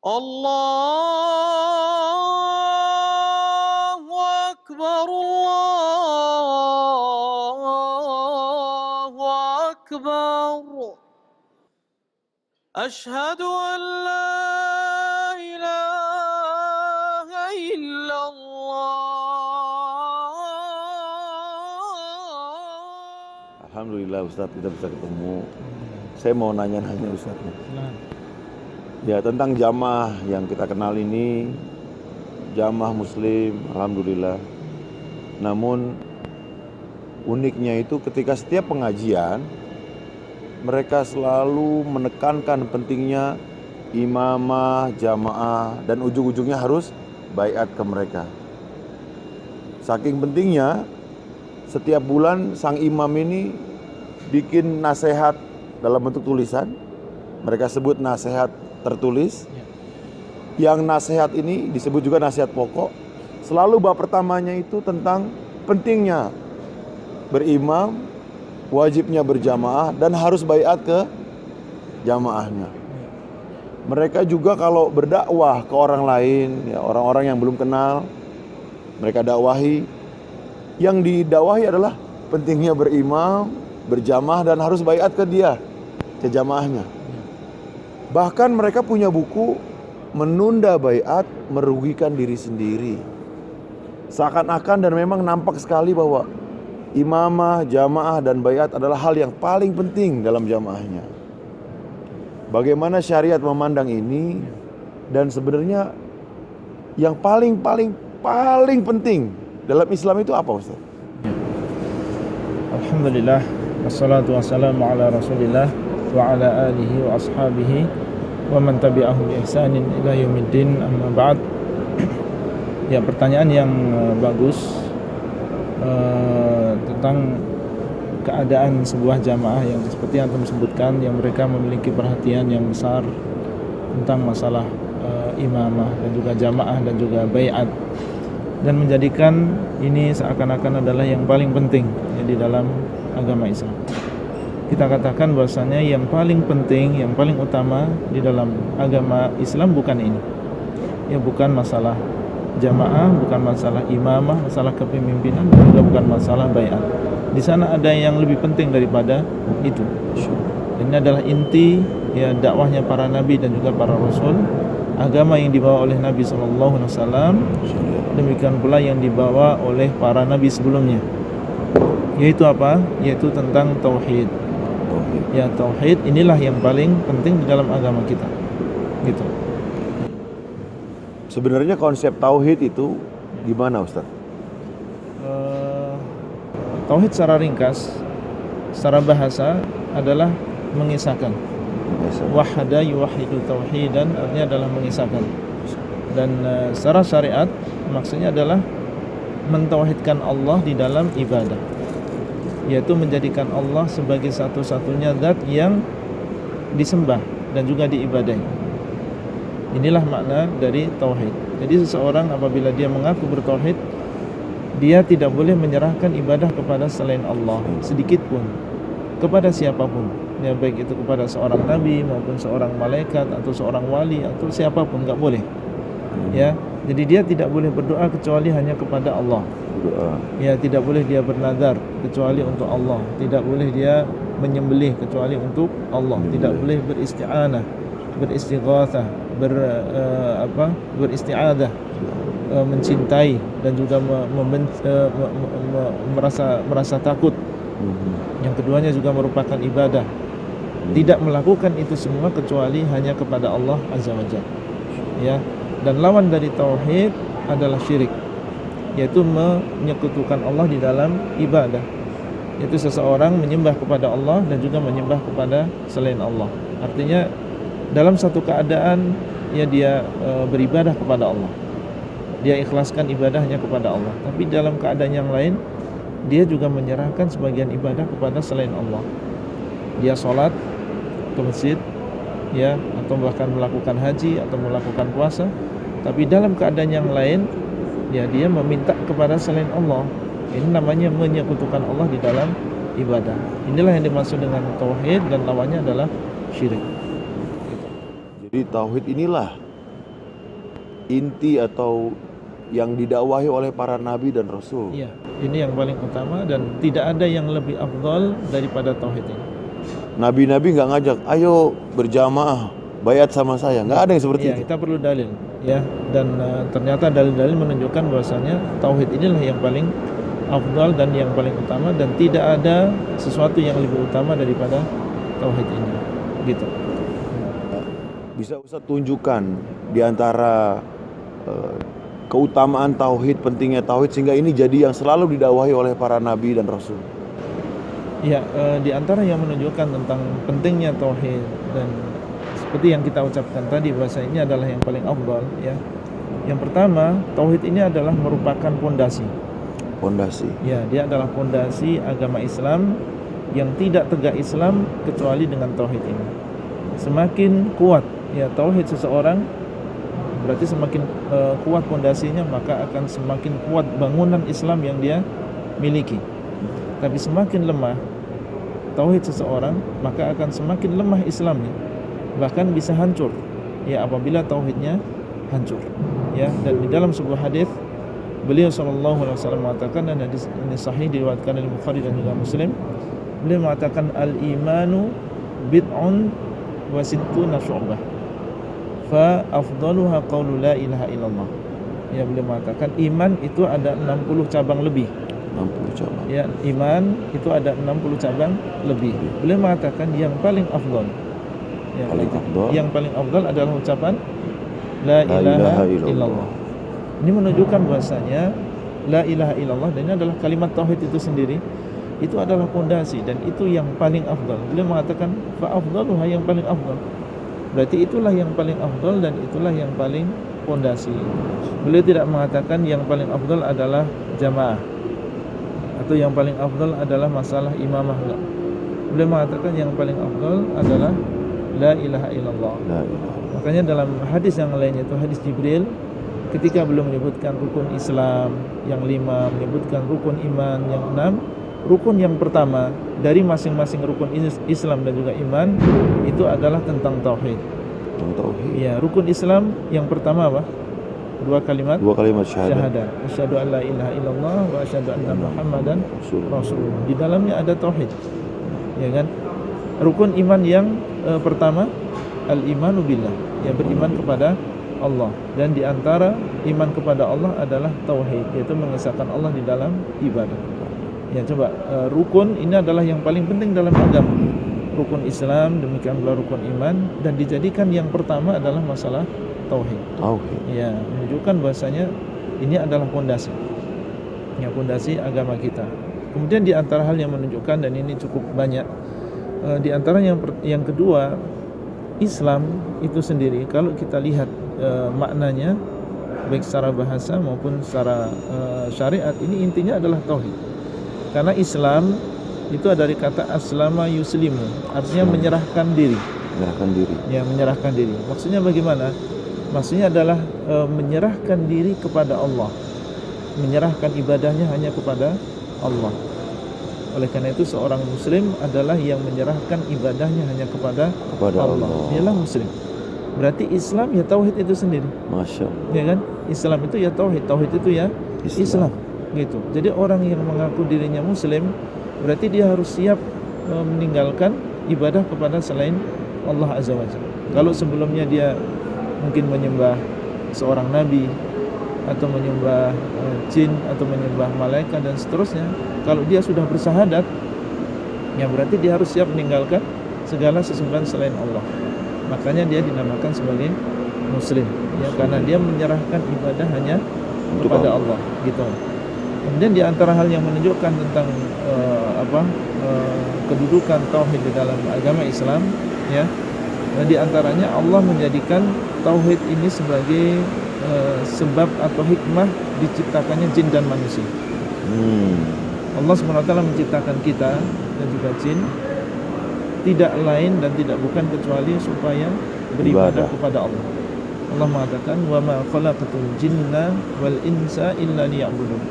Allahu Akbar, Allahu Akbar. Asyhadu an la ilaha illallah. Alhamdulillah Ustadz kita bisa ketemu. Saya mau nanya-nanya Ustadz. Ya tentang jamaah yang kita kenal ini, jamaah muslim, alhamdulillah. Namun uniknya itu ketika setiap pengajian, mereka selalu menekankan pentingnya imamah, jamaah, dan ujung-ujungnya harus baiat ke mereka. Saking pentingnya, setiap bulan sang imam ini bikin nasihat dalam bentuk tulisan. Mereka sebut nasihat tertulis. Yang nasihat ini disebut juga nasihat pokok. Selalu bab pertamanya itu tentang pentingnya berimam, wajibnya berjamaah, dan harus baiat ke jamaahnya. Mereka juga kalau berdakwah ke orang lain, ya orang-orang yang belum kenal, mereka dakwahi. Yang didakwahi adalah pentingnya berimam, berjamaah, dan harus baiat ke dia, ke jamaahnya. Bahkan mereka punya buku menunda baiat merugikan diri sendiri. Seakan-akan dan memang nampak sekali bahwa imamah, jamaah, dan baiat adalah hal yang paling penting dalam jamaahnya. Bagaimana syariat memandang ini, dan sebenarnya yang paling penting dalam Islam itu apa, Ustaz? Alhamdulillah, wassalatu wassalamu ala rasulillah wa ala alihi wa ashabihi wa man tabi'ahum bi ihsanin ila yaumiddin, amma ba'd. Ya, pertanyaan yang bagus tentang keadaan sebuah jamaah yang seperti yang antum sebutkan, yang mereka memiliki perhatian yang besar tentang masalah imamah dan juga jamaah dan juga baiat, dan menjadikan ini seakan-akan adalah yang paling penting ya, di dalam agama Islam. Kita katakan bahwasanya yang paling penting, yang paling utama di dalam agama Islam bukan ini. Ya, bukan masalah jamaah, bukan masalah imamah, masalah kepemimpinan, dan juga bukan masalah baiat. Di sana ada yang lebih penting daripada itu. Ini adalah inti ya dakwahnya para nabi dan juga para rasul, agama yang dibawa oleh Nabi SAW, demikian pula yang dibawa oleh para nabi sebelumnya. Yaitu apa? Yaitu tentang tauhid. Ya, tauhid inilah yang paling penting di dalam agama kita. Gitu. Sebenarnya konsep tauhid itu gimana, Ustaz? Tauhid secara ringkas, secara bahasa adalah mengisahkan. Wahada yuwahidu tauhidan, artinya adalah mengisahkan. Dan secara syariat maksudnya adalah mentauhidkan Allah di dalam ibadah, yaitu menjadikan Allah sebagai satu-satunya zat yang disembah dan juga diibadahi. Inilah makna dari tauhid. Jadi seseorang apabila dia mengaku bertauhid, dia tidak boleh menyerahkan ibadah kepada selain Allah sedikit pun, kepada siapapun, ya, baik itu kepada seorang nabi maupun seorang malaikat atau seorang wali atau siapapun, enggak boleh. Ya, jadi dia tidak boleh berdoa kecuali hanya kepada Allah. Ya, tidak boleh dia bernazar kecuali untuk Allah. Tidak boleh dia menyembelih kecuali untuk Allah. Tidak boleh beristi'anah, beristighatsah, beristi'adah, mencintai dan juga merasa takut. Yang keduanya juga merupakan ibadah. Tidak melakukan itu semua kecuali hanya kepada Allah Azza wa Jalla. Ya, dan lawan dari tauhid adalah syirik, yaitu menyekutukan Allah di dalam ibadah. Yaitu seseorang menyembah kepada Allah dan juga menyembah kepada selain Allah. Artinya dalam satu keadaan ya dia beribadah kepada Allah, dia ikhlaskan ibadahnya kepada Allah. Tapi dalam keadaan yang lain, dia juga menyerahkan sebagian ibadah kepada selain Allah. Dia sholat ke masjid, ya, atau bahkan melakukan haji atau melakukan puasa, tapi dalam keadaan yang lain, ya, dia meminta kepada selain Allah. Ini namanya menyekutukan Allah di dalam ibadah. Inilah yang dimaksud dengan tauhid, dan lawannya adalah syirik. Jadi tauhid inilah inti atau yang didakwahi oleh para nabi dan rasul. Iya, ini yang paling utama dan tidak ada yang lebih afdal daripada tauhid ini. Nabi-nabi nggak ngajak, ayo berjamaah, bayat sama saya. Nggak ada yang seperti Iya, itu. kita perlu dalil, ya. Dan ternyata dalil-dalil menunjukkan bahwasanya tauhid inilah yang paling afdal dan yang paling utama dan tidak ada sesuatu yang lebih utama daripada tauhid ini. Gitu. Bisa Ustaz tunjukkan di antara keutamaan tauhid, pentingnya tauhid sehingga ini jadi yang selalu didakwahi oleh para nabi dan rasul. Ya, di antara yang menunjukkan tentang pentingnya tauhid dan seperti yang kita ucapkan tadi bahwa ini adalah yang paling afdal, ya. Yang pertama, tauhid ini adalah merupakan pondasi. Pondasi. Ya, dia adalah pondasi agama Islam yang tidak tegak Islam kecuali dengan tauhid ini. Semakin kuat ya tauhid seseorang, berarti semakin kuat pondasinya, maka akan semakin kuat bangunan Islam yang dia miliki. Tapi semakin lemah tauhid seseorang, maka akan semakin lemah Islamnya, bahkan bisa hancur ya apabila tauhidnya hancur. Ya, dan di dalam sebuah hadis beliau sallallahu alaihi wasallam mengatakan, dan hadis ini sahih diriwayatkan oleh Bukhari dan juga Muslim. Beliau mengatakan al-imanu bid'un wa sittuna syu'bah fa afdaluha qaulu la ilaha illallah. Ya, beliau mengatakan iman itu ada 60 cabang lebih. 60 cabang. Ya, iman itu ada 60 cabang lebih. Beliau mengatakan yang paling afdal. Ya, yang paling afdal adalah ucapan la ilaha illallah. Ini menunjukkan bahwasanya la ilaha illallah, dan ini adalah kalimat tauhid itu sendiri, itu adalah pondasi dan itu yang paling afdal. Beliau mengatakan fa afdaluha, yang paling afdal. Berarti itulah yang paling afdal dan itulah yang paling pondasi. Beliau tidak mengatakan yang paling afdal adalah jamaah atau yang paling afdal adalah masalah imamah. Beliau mengatakan yang paling afdal adalah la ilaha illallah. Makanya dalam hadis yang lainnya, itu hadis Jibril, ketika beliau menyebutkan rukun Islam yang 5, menyebutkan rukun iman yang 6, rukun yang pertama dari masing-masing rukun Islam dan juga iman itu adalah tentang tauhid. Ya, rukun Islam yang pertama apa? Dua kalimat syahadat. Asyhadu an la ilaha illallah wa asyhadu anna Muhammadan rasulullah. Di dalamnya ada tauhid. Ya kan? Rukun iman yang pertama al-imanu billah, ya beriman kepada Allah, dan di antara iman kepada Allah adalah tauhid, yaitu mengesahkan Allah di dalam ibadah. Ya, coba rukun ini adalah yang paling penting dalam agama. Rukun Islam, demikian pula rukun iman, dan dijadikan yang pertama adalah masalah tauhid. Ya, menunjukkan bahasanya ini adalah pondasi. Ya, pondasi agama kita. Kemudian di antara hal yang menunjukkan, dan ini cukup banyak, di antara yang kedua, Islam itu sendiri kalau kita lihat maknanya baik secara bahasa maupun secara syariat, ini intinya adalah tauhid. Karena Islam itu dari kata aslama yuslimu, artinya menyerahkan diri. Ya, menyerahkan diri. Maksudnya bagaimana? Maksudnya adalah menyerahkan diri kepada Allah, menyerahkan ibadahnya hanya kepada Allah. Oleh karena itu seorang muslim adalah yang menyerahkan ibadahnya hanya kepada Allah. Dialah muslim. Berarti Islam ya tauhid itu sendiri. Masya Allah. Ya kan? Islam itu ya tauhid, tauhid itu ya Islam. Gitu. Jadi orang yang mengaku dirinya muslim berarti dia harus siap meninggalkan ibadah kepada selain Allah Azza wa Jalla. Kalau sebelumnya dia mungkin menyembah seorang nabi atau menyembah jin atau menyembah malaikat dan seterusnya, kalau dia sudah bersahadat, ya berarti dia harus siap meninggalkan segala sesembahan selain Allah. Makanya dia dinamakan sebagai muslim, ya, karena dia menyerahkan ibadah hanya kepada Allah, gitu. Kemudian di antara hal yang menunjukkan tentang kedudukan tauhid di dalam agama Islam, ya, di antaranya Allah menjadikan tauhid ini sebagai sebab atau hikmah diciptakannya jin dan manusia. Allah SWT menciptakan kita dan juga jin tidak lain dan tidak bukan kecuali supaya beribadah kepada Allah. Allah mengatakan wa ma khalaqatul jinna wal insa illa liya'budun,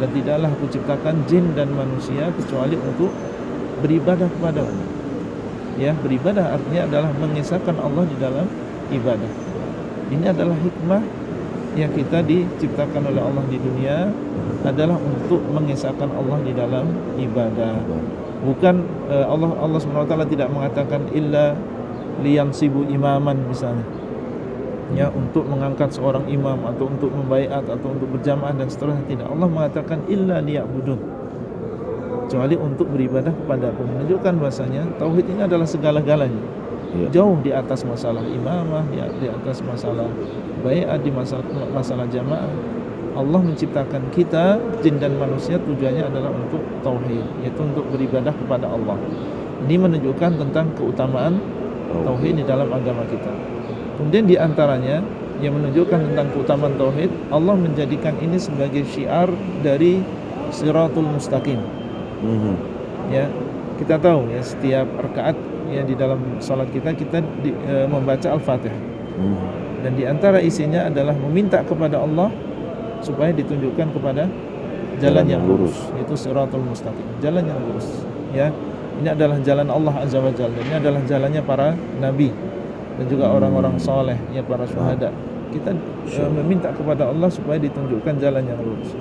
dan tidaklah aku ciptakan jin dan manusia kecuali untuk beribadah kepada Allah. Ya, beribadah artinya adalah mengesahkan Allah di dalam ibadah. Ini adalah hikmah yang kita diciptakan oleh Allah di dunia adalah untuk mengesahkan Allah di dalam ibadah. Bukan Allah SWT tidak mengatakan illa liyansibu imaman misalnya, ya, untuk mengangkat seorang imam atau untuk membaiat atau untuk berjamaah dan seterusnya. Tidak, Allah mengatakan illa liya'budun, kecuali untuk beribadah kepada Aku, menunjukkan bahasanya tauhid ini adalah segala-galanya, jauh di atas masalah imamah, di atas masalah baiat, di masalah jamaah. Allah menciptakan kita, jin dan manusia, tujuannya adalah untuk tauhid, yaitu untuk beribadah kepada Allah. Ini menunjukkan tentang keutamaan tauhid di dalam agama kita. Kemudian di antaranya yang menunjukkan tentang keutamaan tauhid, Allah menjadikan ini sebagai syiar dari Shiratul Mustaqim. Ya, kita tahu ya, setiap rakaat ya di dalam salat kita membaca Al-Fatihah. Dan di antara isinya adalah meminta kepada Allah supaya ditunjukkan kepada jalan yang lurus, yaitu Shiratul Mustaqim, jalan yang lurus. Ya, ini adalah jalan Allah Azza wa Jalla. Ini adalah jalannya para nabi dan juga orang-orang soleh, ya, para syuhada. Kita meminta kepada Allah supaya ditunjukkan jalan yang lurus.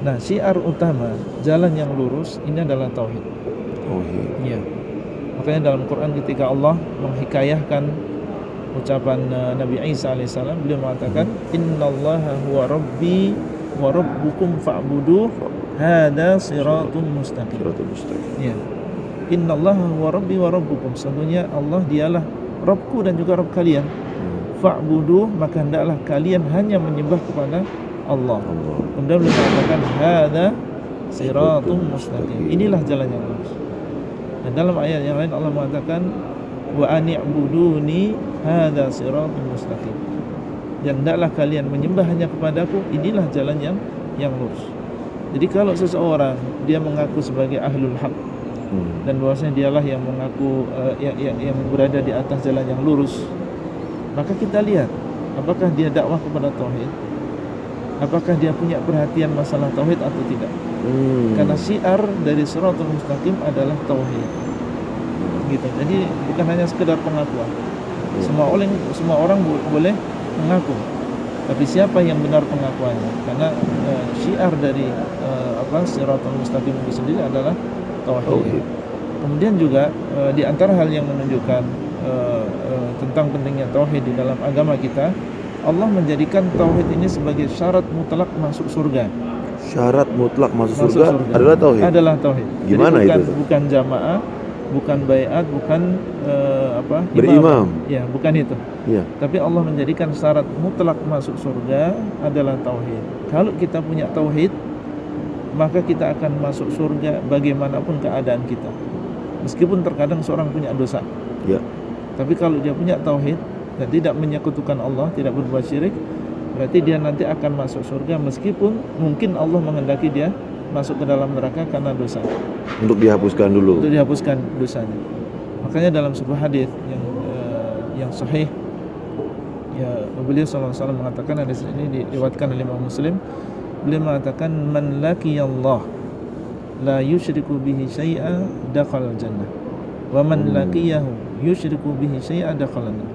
Nah, syiar utama jalan yang lurus ini adalah tauhid. Ya. Makanya dalam Quran ketika Allah menghikayahkan ucapan Nabi Isa alaihissalam, beliau mengatakan innallaha huwa rabbi wa rabbukum fa'buduh hada siratun mustaqim. Ya. Innallaha huwa rabbi wa rabbukum, sesungguhnya Allah dialah Rabbku dan juga Rabb kalian. Fa'buduh, maka hendaklah kalian hanya menyembah kepada Allah. Kemudian beliau mengatakan hada siratun mustaqim, inilah jalan yang lurus. Dan dalam ayat yang lain Allah mengatakan wa ani'buduni hadza siratul mustaqim, dan hendaklah kalian menyembah hanya kepadaku, inilah jalan yang lurus. Jadi kalau seseorang dia mengaku sebagai ahlul haq dan bahwasanya dialah yang mengaku yang berada di atas jalan yang lurus, maka kita lihat apakah dia dakwah kepada tauhid, apakah dia punya perhatian masalah tauhid atau tidak. Karena syiar dari Shiratul Mustaqim adalah tauhid. Gitu. Jadi bukan hanya sekedar pengakuan. Semua orang boleh mengaku. Tapi siapa yang benar pengakuannya? Karena syiar dari Shiratul Mustaqim itu sendiri adalah tauhid. Kemudian juga di antara hal yang menunjukkan tentang pentingnya tauhid di dalam agama kita, Allah menjadikan tauhid ini sebagai syarat mutlak masuk surga. Syarat mutlak masuk surga adalah tauhid. Adalah tauhid. Gimana jadi itu? Bukan jamaah, bukan baiat, bukan berimam. Ya, bukan itu. Ya. Tapi Allah menjadikan syarat mutlak masuk surga adalah tauhid. Kalau kita punya tauhid, maka kita akan masuk surga bagaimanapun keadaan kita. Meskipun terkadang seorang punya dosa. Ya. Tapi kalau dia punya tauhid dan tidak menyekutukan Allah, tidak berbuat syirik, berarti dia nanti akan masuk surga meskipun mungkin Allah menghendaki dia masuk ke dalam neraka karena dosa. Untuk dihapuskan dulu. Untuk dihapuskan dosanya. Makanya dalam sebuah hadis yang sahih, ya, beliau sallallahu alaihi wasallam mengatakan, hadis ini diriwayatkan oleh Imam Muslim, beliau mengatakan man laqiyallah la yusyriku bihi syai'a dakhala jannah wa man laqiyahu yusyriku bihi syai'a dakhala nar.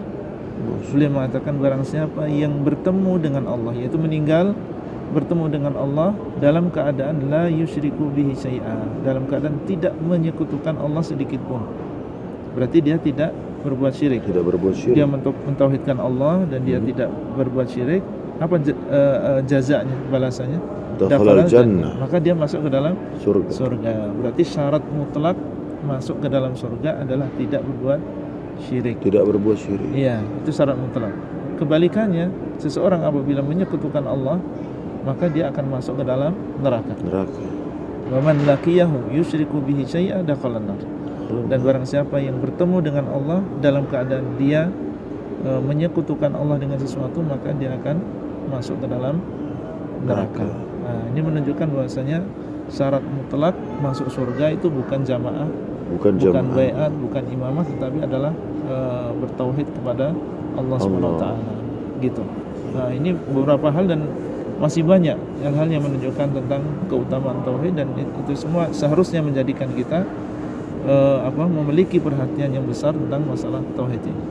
Beliau mengatakan barang siapa yang bertemu dengan Allah, yaitu meninggal bertemu dengan Allah dalam keadaan la yusyriku bihi syai'a, dalam keadaan tidak menyekutukan Allah sedikit pun, berarti dia tidak berbuat syirik. Tidak berbuat syirik. Dia mentauhidkan Allah dan dia tidak berbuat syirik. Apa jazanya, balasannya? Dakhalal jannah. Maka dia masuk ke dalam surga. Berarti syarat mutlak masuk ke dalam surga adalah tidak berbuat syirik. Tidak berbuat syirik. Iya, itu syarat mutlak. Kebalikannya, seseorang apabila menyekutukan Allah, maka dia akan masuk ke dalam neraka. Wa man laqiyahu yusyriku bihi syai'a dakhala nar. Dan barang siapa yang bertemu dengan Allah dalam keadaan dia menyekutukan Allah dengan sesuatu, maka dia akan masuk ke dalam neraka. Nah, ini menunjukkan bahwasanya syarat mutlak masuk surga itu bukan jamaah, bukan baiat, bukan imamah, tetapi adalah bertauhid kepada Allah Subhanahu wa taala. Gitu. Nah, ini beberapa hal dan masih banyak hal-hal yang menunjukkan tentang keutamaan tauhid, dan itu semua seharusnya menjadikan kita memiliki perhatian yang besar tentang masalah tauhid ini.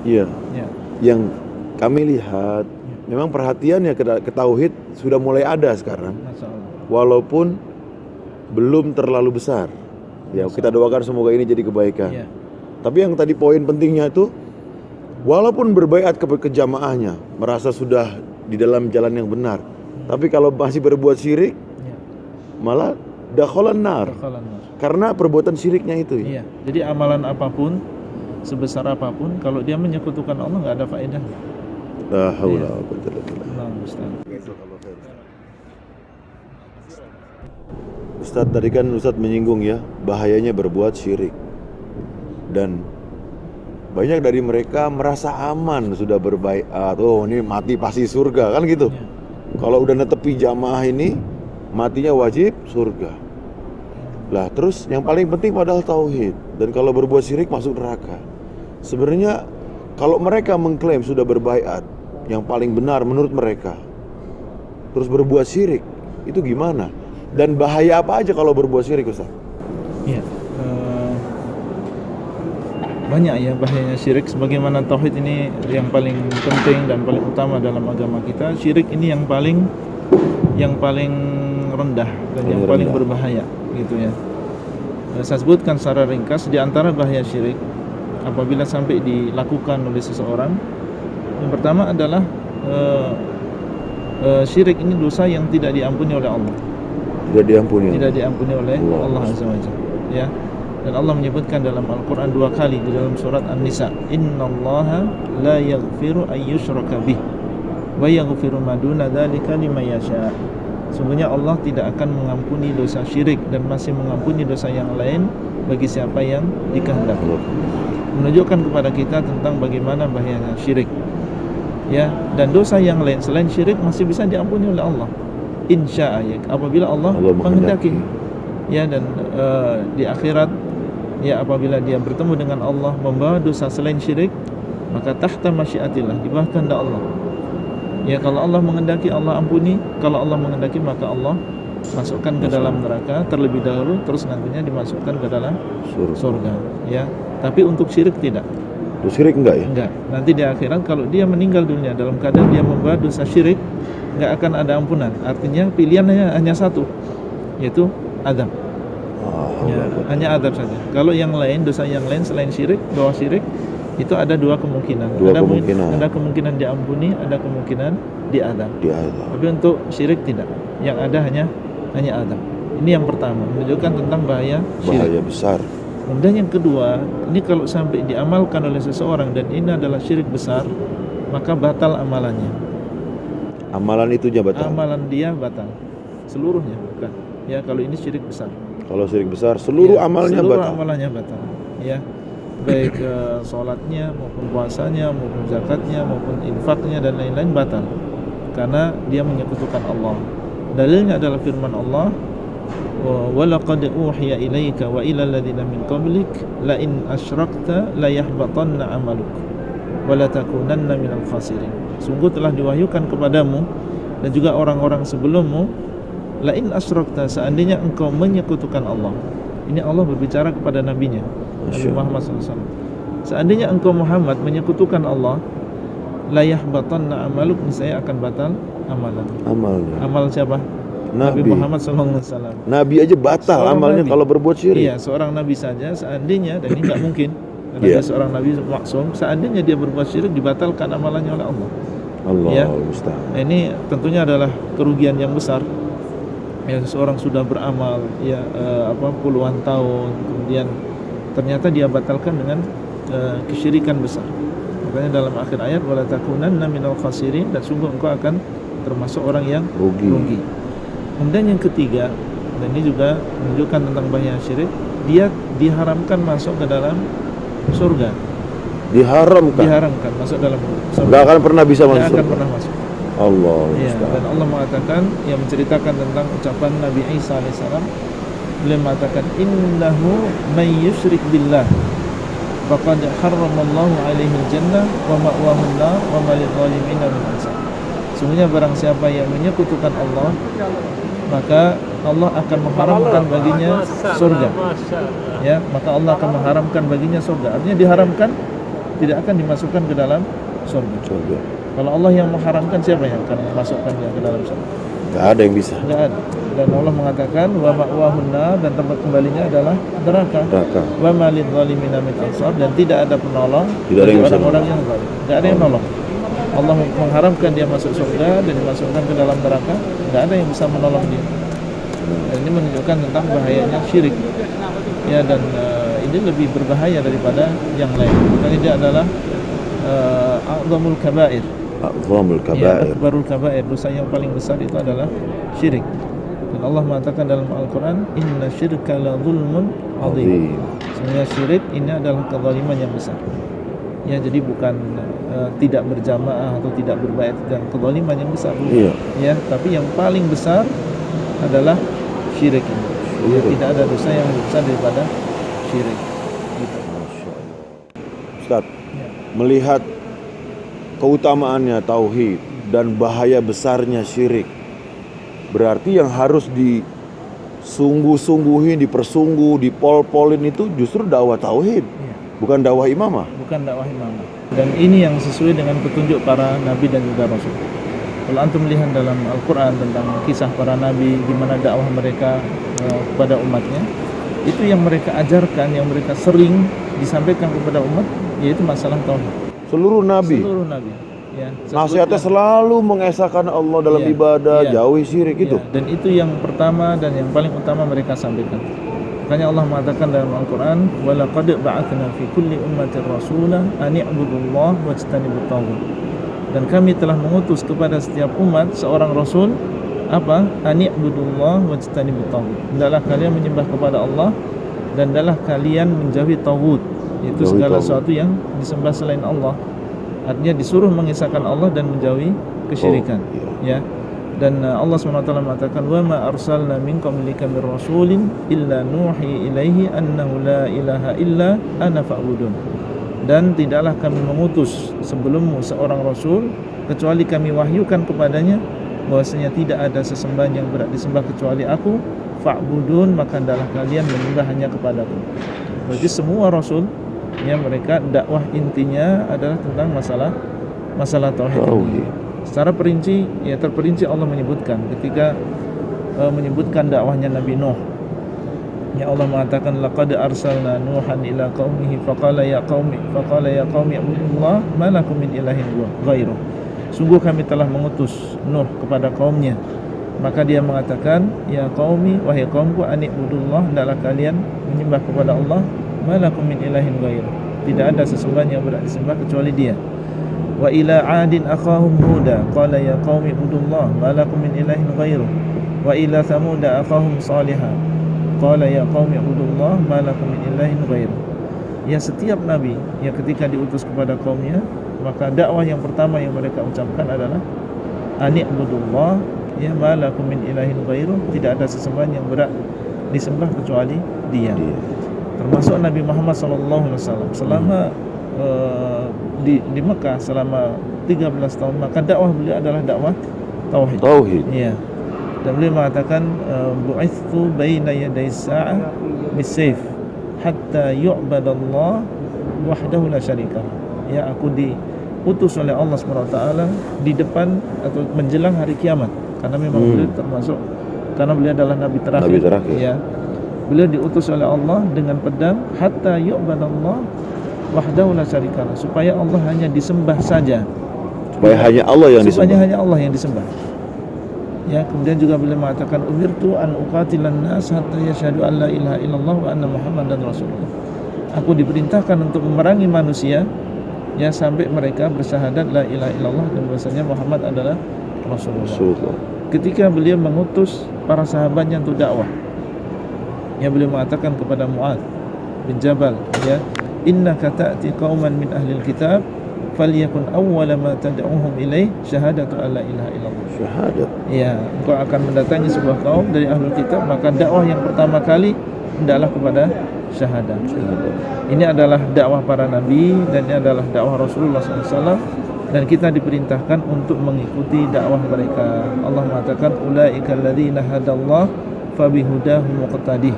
Iya. Ya. Yang kami lihat memang perhatiannya ke tauhid sudah mulai ada sekarang, Masya Allah. walaupun belum terlalu besar. Ya, kita doakan semoga ini jadi kebaikan. Iya. Tapi yang tadi poin pentingnya itu, walaupun berbaiat ke jamaahnya, merasa sudah di dalam jalan yang benar, tapi kalau masih berbuat syirik, Iya. malah dakhalan nar. Dakhalan nar. Karena perbuatan syiriknya itu. Iya. Jadi amalan apapun, sebesar apapun, kalau dia menyekutukan Allah nggak ada faedahnya. La haula wa quwwata illa billah. Nah, Ustaz. Ustaz, tadi kan Ustaz menyinggung ya, bahayanya berbuat syirik. Dan banyak dari mereka merasa aman sudah berbaiat. Oh, ini mati pasti surga, kan gitu. Iya. Kalau udah netepi jamaah ini, matinya wajib surga. Lah, terus yang paling penting padahal tauhid. Dan kalau berbuat syirik masuk neraka. Sebenarnya kalau mereka mengklaim sudah berbaiat, yang paling benar menurut mereka, terus berbuat syirik, itu gimana? Dan bahaya apa aja kalau berbuat syirik, Ustaz? Iya. Banyak ya bahayanya syirik. Sebagaimana tauhid ini yang paling penting dan paling utama dalam agama kita, syirik ini yang paling rendah dan yang paling berbahaya, gitu ya. Saya sebutkan secara ringkas di antara bahaya syirik apabila sampai dilakukan oleh seseorang. Yang pertama adalah syirik ini dosa yang tidak diampuni oleh Allah. Tidak diampuni. Tidak diampuni oleh Allah Azza wa Jalla. Ya. Dan Allah menyebutkan dalam Al-Quran 2 kali di dalam surat An-Nisa, Innallaha la yaghfiru ayyushraka bih wa yaghfiru ma duna dzalika liman yasha. Sungguhnya Allah tidak akan mengampuni dosa syirik dan masih mengampuni dosa yang lain bagi siapa yang dikehendaki. Menunjukkan kepada kita tentang bagaimana bahayanya syirik. Ya, dan dosa yang lain selain syirik masih bisa diampuni oleh Allah. Insya Allah, apabila Allah menghendaki. Ya, dan di akhirat, ya, apabila dia bertemu dengan Allah membawa dosa selain syirik, maka tahta masyiatillah, di bawah kehendak Allah. Ya, kalau Allah menghendaki Allah ampuni, kalau Allah menghendaki maka Allah masukkan ke dalam neraka terlebih dahulu, terus nantinya dimasukkan ke dalam surga. Ya, tapi untuk syirik tidak. Untuk syirik enggak ya? Enggak. Nanti di akhirat kalau dia meninggal dunia dalam keadaan dia membawa dosa syirik, enggak akan ada ampunan. Artinya pilihannya hanya satu, yaitu azab. Ya, hanya azab saja. Kalau yang lain, dosa yang lain selain syirik, bawah syirik, itu ada dua kemungkinan. Ada kemungkinan diampuni, ada kemungkinan diazab. Tapi untuk syirik tidak. Yang ada hanya azab. Ini yang pertama, menunjukkan tentang bahaya syirik. Bahaya besar. Kemudian yang kedua, ini kalau sampai diamalkan oleh seseorang dan ini adalah syirik besar, maka batal amalannya. Amalan itunya batal. Amalan dia batal. Seluruhnya bukan. Ya, kalau ini syirik besar. Kalau syirik besar, seluruh amalnya seluruh batal. Amalannya batal. Ya. Baik sholatnya maupun puasanya maupun zakatnya maupun infaknya dan lain-lain batal karena dia menyekutukan Allah. Dalilnya adalah firman Allah, wa laqad uhiya ilaika wa ila alladziina min qablik la in asyrakta la yahbatanna 'amaluk wa la takunanna minal khasirin. Sungguh telah diwahyukan kepadamu dan juga orang-orang sebelummu, la in asyrakta, seandainya engkau menyekutukan Allah. Ini Allah berbicara kepada nabinya Nabi Muhammad SAW. Seandainya engkau Muhammad menyekutukan Allah, la yahbatanna 'amaluk, niscaya akan batal amalan. Amalnya. Amal siapa? Nabi Muhammad SAW. Nabi aja batal seorang amalnya nabi. Kalau berbuat syirik. Iya, seorang nabi saja seandainya, dan ini nggak mungkin karena dia seorang nabi maksum, seandainya dia berbuat syirik dibatalkan amalannya oleh Allah. Allah ya. Musta'an. Ini tentunya adalah kerugian yang besar. Ya, seseorang sudah beramal ya puluhan tahun, kemudian ternyata dia batalkan dengan kesyirikan besar. Makanya dalam akhir ayat, wala takunanna minal khasirin, dan sungguh engkau akan termasuk orang yang rugi. Kemudian yang ketiga, dan ini juga menunjukkan tentang bahaya syirik, dia diharamkan masuk ke dalam surga. Diharamkan masuk dalam surga. Gak akan pernah bisa masuk. Gak akan pernah masuk. Allah. Ya, dan Allah mengatakan, yang menceritakan tentang ucapan Nabi Isa alaihissalam, beliau mengatakan, innahu may yusyrik billah faqad harramallahu alaihi jannah wa ma'wahu an-nar wa ma lidh-dhalimina min ansar. Sungguhnya barang siapa yang menyekutukan Allah, maka Allah akan mengharamkan baginya surga. Ya, maka Allah akan mengharamkan baginya surga. Artinya diharamkan, tidak akan dimasukkan ke dalam surga. Kalau Allah yang mengharamkan, siapa yang akan memasukkan dia ke dalam sana? Nggak ada yang bisa. Tidak ada. Dan Allah mengatakan wa ma'wahunna, dan tempat kembalinya adalah neraka. Neraka. Wa ma lidzalimina min ansar, dan tidak ada penolong Tidak ada bagi yang bisa orang-orang yang zalim. Tidak ada yang nolong. Allah mengharamkan dia masuk surga dan dimasukkan ke dalam neraka, tidak ada yang bisa menolong dia. Dan ini menunjukkan tentang bahayanya syirik. Ya, dan ini lebih berbahaya daripada yang lain. Karena dia adalah a'zamul kabair. A'zamul Ya, kabair. akbarul kabair, dosa yang paling besar itu adalah syirik. Dan Allah mengatakan dalam Al-Quran, inna syirka la zulmun azim. Sebenarnya syirik ini adalah kezaliman yang besar. Ya, jadi bukan tidak berjamaah atau tidak berbaiat, dan kezaliman yang besar. Iya. Ya, tapi yang paling besar adalah syirik ini. Ya, tidak ada dosa yang lebih besar daripada syirik. Gitu. Ustaz, Ya. melihat keutamaannya tauhid dan bahaya besarnya syirik, berarti yang harus disungguh-sungguhin, dipersungguh, dipol-polin itu justru dakwah tauhid, Ya. bukan dakwah imamah. Bukan dakwah imamah. Dan ini yang sesuai dengan petunjuk para nabi dan juga rasul. Kalau antum melihat dalam Al-Quran tentang kisah para nabi, gimana dakwah mereka kepada umatnya, itu yang mereka ajarkan, yang mereka sering disampaikan kepada umat, yaitu masalah tauhid. Seluruh nabi, Seluruh nabi. Ya, nasihatnya sebutkan. selalu mengesahkan Allah dalam Ya, ibadah, ya. jauhi syirik Ya, itu. dan itu yang pertama dan yang paling utama mereka sampaikan. Makanya Allah mengatakan dalam Al-Quran, وَلَقَدْ بَعَثْنَا فِي كُلِّ أُمَّةٍ رَسُولًا أَنِ اعْبُدُوا اللَّهَ وَاجْتَنِبُوا الطَّاغُوتَ. Dan kami telah mengutus kepada setiap umat seorang rasul, apa? أَنِ اعْبُدُوا اللَّهَ وَاجْتَنِبُوا الطَّاغُوتَ. Hendaklah kalian menyembah kepada Allah dan hendaklah kalian menjauhi tauhid, yaitu Jauhi segala tauhid. sesuatu yang disembah selain Allah. Artinya disuruh mengisahkan Allah dan menjauhi kesyirikan. Ya. Dan Allah SWT mengatakan, wa ma arsalna min qablika min rasulin illa nuhi ilaihi annahu la ilaha illa ana fa'budun. Dan tidaklah kami mengutus sebelummu seorang rasul kecuali kami wahyukan kepadanya bahwasanya tidak ada sesembahan yang berhak disembah kecuali aku, fa'budun, maka hendaklah kalian menyembah hanya kepadaku. Berarti semua rasul, ya, mereka dakwah intinya adalah tentang masalah tauhid. Secara perinci, ya, terperinci Allah menyebutkan ketika menyebutkan dakwahnya Nabi Nuh. Ya, Allah mengatakan laqad arsalna nuhan ila qaumihi faqala ya qaumi ibudullah ma lakum min ilahin ghairuh. Sungguh kami telah mengutus Nuh kepada kaumnya, maka dia mengatakan, ya qaumi, wahai kaumku, anibudullah, hendaklah kalian menyembah kepada Allah, ma lakum min ilahin ghairuh, tidak ada sesembahan yang berhak disembah kecuali dia. Wa ila 'adin akhahum huda qala ya qaumi ibudullah ma lakum min ilahin ghairuh. Wa ila thamud akhahum salihah qala ya qaumi ibudullah ma lakum min ilahin ghairuh. Ya, setiap nabi yang ketika diutus kepada kaumnya, maka dakwah yang pertama yang mereka ucapkan adalah anibudullah, ya, ma lakum min ilahin ghairuh, tidak ada sesembahan yang berhak disembah kecuali dia. Termasuk Nabi Muhammad SAW selama di Mekah selama 13 tahun, maka dakwah beliau adalah dakwah tauhid. Iya. Dan beliau mengatakan bu'itsu baina yaday sa'ah bisayf hatta yu'badallah wahdahu la syarika. Ya, aku diutus oleh Allah SWT di depan atau menjelang hari kiamat, karena memang beliau termasuk, karena beliau adalah nabi terakhir. Ya. Beliau diutus oleh Allah dengan pedang hatta yu'badallah wahdahu la syarikalah, supaya Allah hanya disembah saja. Supaya hanya Allah yang disembah. Hanya Allah yang disembah. Ya, kemudian juga beliau mengatakan umirtu an uqatilan nas hatta yashhadu an la ilaha illallah wa anna muhammadan rasulullah. Aku diperintahkan untuk memerangi manusia, ya, sampai mereka bersyahadat la ilaha illallah dan bahwasanya Muhammad adalah Rasulullah. Ketika beliau mengutus para sahabatnya untuk dakwah, ya, beliau mengatakan kepada Mu'adz bin Jabal, ya, innaka ta'ti qauman min ahlil kitab falyakun awwala ma tad'uhum ilaih syahadatu alla ilaha illallah. Syahadat. Ya, engkau akan mendatangi sebuah kaum dari ahlul kitab, maka dakwah yang pertama kali hendaklah kepada syahadat. Ini adalah dakwah para nabi dan ini adalah dakwah Rasulullah SAW, dan kita diperintahkan untuk mengikuti dakwah mereka. Allah mengatakan ulaika alladzina hadallah fabihudahum muqtadih.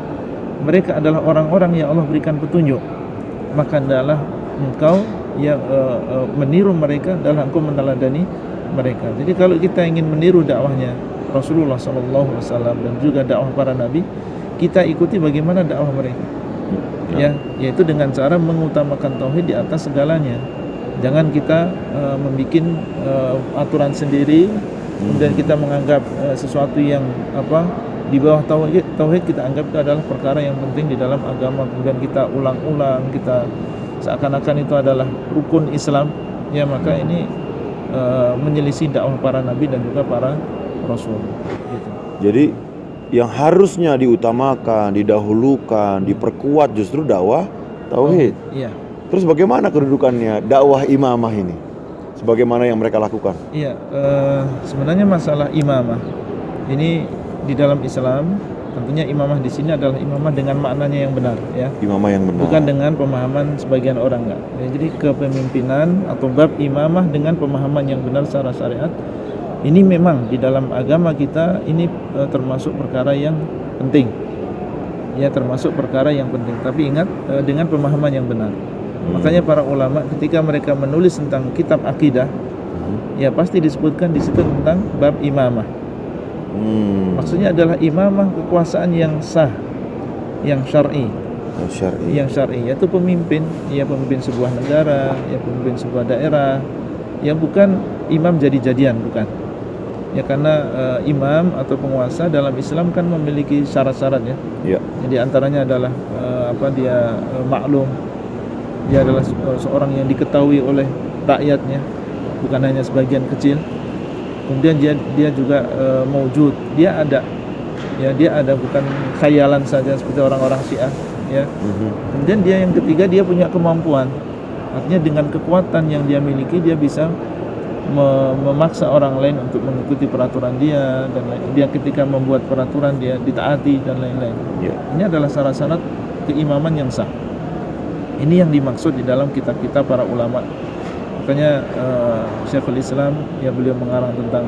Mereka adalah orang-orang yang Allah berikan petunjuk, maka hendaklah engkau meniru mereka dalam engkau meneladani mereka. Jadi kalau kita ingin meniru dakwahnya Rasulullah SAW dan juga dakwah para nabi, kita ikuti bagaimana dakwah mereka. Ya, yaitu dengan cara mengutamakan tauhid di atas segalanya. Jangan kita membuat aturan sendiri, kemudian kita menganggap sesuatu yang di bawah tauhid kita anggap itu adalah perkara yang penting di dalam agama, kemudian kita ulang-ulang, kita seakan-akan itu adalah rukun Islam. Ya, maka ini menyelisih dakwah para nabi dan juga para rasul gitu. Jadi yang harusnya diutamakan, didahulukan, diperkuat justru dakwah tauhid. Iya. Terus bagaimana kedudukannya dakwah imamah ini? Sebagaimana yang mereka lakukan? Iya, sebenarnya masalah imamah ini di dalam Islam, tentunya imamah di sini adalah imamah dengan maknanya yang benar, ya. Imamah yang benar. Bukan dengan pemahaman sebagian orang, enggak. Ya, jadi kepemimpinan atau bab imamah dengan pemahaman yang benar secara syariat, ini memang di dalam agama kita ini termasuk perkara yang penting. Ya, termasuk perkara yang penting. Tapi ingat, dengan pemahaman yang benar. Makanya para ulama ketika mereka menulis tentang kitab akidah, ya pasti disebutkan di situ tentang bab imamah. Maksudnya adalah imamah kekuasaan yang sah, yang syar'i. Yang syar'i, yaitu pemimpin, ya pemimpin sebuah negara, ya pemimpin sebuah daerah. Ya bukan imam jadi-jadian, bukan. Ya karena imam atau penguasa dalam Islam kan memiliki syarat-syarat, ya. Ya. Jadi antaranya adalah dia maklum, dia adalah seorang yang diketahui oleh rakyatnya, bukan hanya sebagian kecil. Kemudian dia juga maujud, dia ada, ya dia ada, bukan khayalan saja seperti orang-orang Syiah, ya. Kemudian dia yang ketiga, dia punya kemampuan, artinya dengan kekuatan yang dia miliki dia bisa memaksa orang lain untuk mengikuti peraturan dia, dan dia ketika membuat peraturan dia ditaati dan lain-lain. Ya. Ini adalah syarat-syarat keimaman yang sah. Ini yang dimaksud di dalam kitab-kitab para ulama. Makanya Syekhul Islam, ya beliau mengarang tentang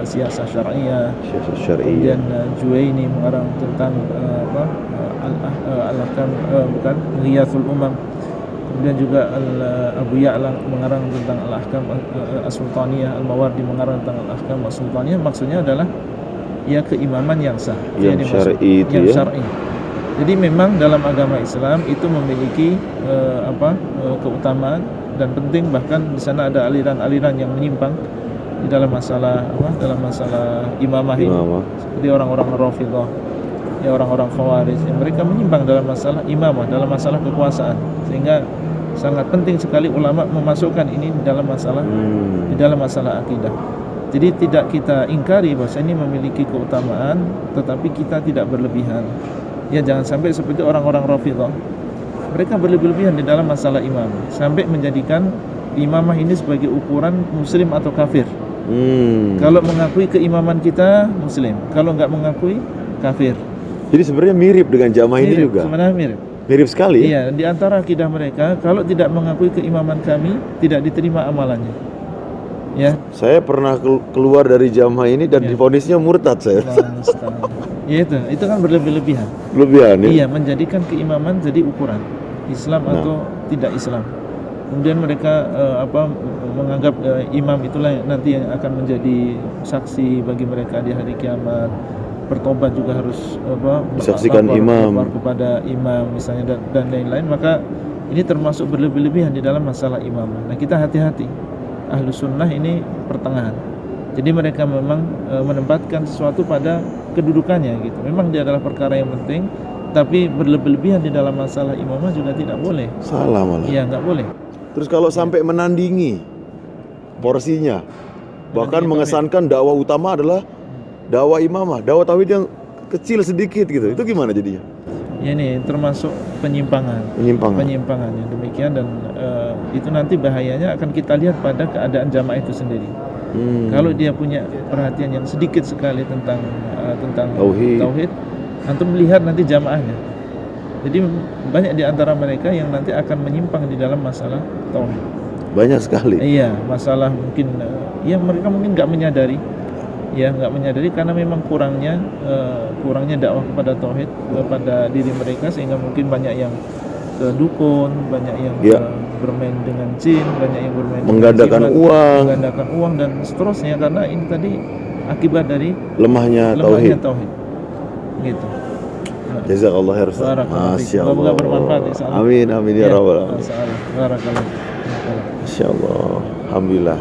siyasah syar'iyah. Kemudian Juwaini mengarang tentang al-ahkam, bukan Ghiyathul Umam. Kemudian juga Abu Ya'la mengarang tentang al-ahkam as-sultaniyah, Al-Mawardi mengarang tentang al-ahkam as-sultaniyah. Maksudnya adalah ya keimaman yang sah, yang syar'i itu, yang ya. syar'i. Jadi memang dalam agama Islam itu memiliki keutamaan dan penting, bahkan di sana ada aliran-aliran yang menyimpang di dalam masalah imamah ini. Seperti orang-orang Rafidhah, ya orang-orang Khawarij, yang mereka menyimpang dalam masalah imamah, dalam masalah kekuasaan, sehingga sangat penting sekali ulama memasukkan ini di dalam masalah akidah. Jadi tidak kita ingkari bahwa ini memiliki keutamaan, tetapi kita tidak berlebihan. Ya jangan sampai seperti orang-orang Rafidhah, mereka berlebihan di dalam masalah imam, sampai menjadikan imamah ini sebagai ukuran muslim atau kafir. Kalau mengakui keimaman kita muslim, kalau enggak mengakui kafir. Jadi sebenarnya mirip dengan jamaah ini juga. Sebenarnya mirip sekali. Iya, di antara akidah mereka, kalau tidak mengakui keimaman kami, tidak diterima amalannya. Ya. Saya pernah keluar dari jamaah ini dan divonisnya murtad saya. Ya itu kan berlebihan. Berlebihan, ya. Iya, menjadikan keimaman jadi ukuran Islam atau tidak Islam. Kemudian mereka menganggap imam itulah nanti yang akan menjadi saksi bagi mereka di hari kiamat. Bertobat juga harus disaksikan imam kepada imam misalnya dan lain-lain. Maka ini termasuk berlebihan di dalam masalah imam. Nah, kita hati-hati. Ahlus sunnah ini pertengahan. Jadi mereka memang menempatkan sesuatu pada kedudukannya gitu. Memang dia adalah perkara yang penting, tapi berlebihan di dalam masalah imamah juga tidak boleh. Salah malah. Iya, nggak boleh. Terus kalau sampai menandingi porsinya, bahkan mengesankan dakwah utama adalah dakwah imamah, dakwah tauhid yang kecil sedikit gitu. Itu gimana jadinya? Ya ini termasuk penyimpangan yang demikian, dan itu nanti bahayanya akan kita lihat pada keadaan jamaah itu sendiri. Kalau dia punya perhatian yang sedikit sekali tentang tauhid, antum melihat nanti jamaahnya. Jadi banyak di antara mereka yang nanti akan menyimpang di dalam masalah tauhid. Banyak sekali. Iya, masalah mungkin ya mereka mungkin nggak menyadari. Ya nggak menyadari karena memang kurangnya dakwah kepada tauhid kepada diri mereka, sehingga mungkin banyak yang ke dukun, banyak yang Ya. bermain dengan jin, banyak yang bermain Menggandakan dengan uang. menggandakan uang dan seterusnya, karena ini tadi akibat dari Lemahnya lemahnya tauhid. tauhid. Gitu. Nah, Jazakallah khair Ustaz. barakallahu fiik. Masya Semoga Allah. bermanfaat insyaallah. Amin amin ya rabbal alamin. Barakallahu. Masya Allah. Alhamdulillah.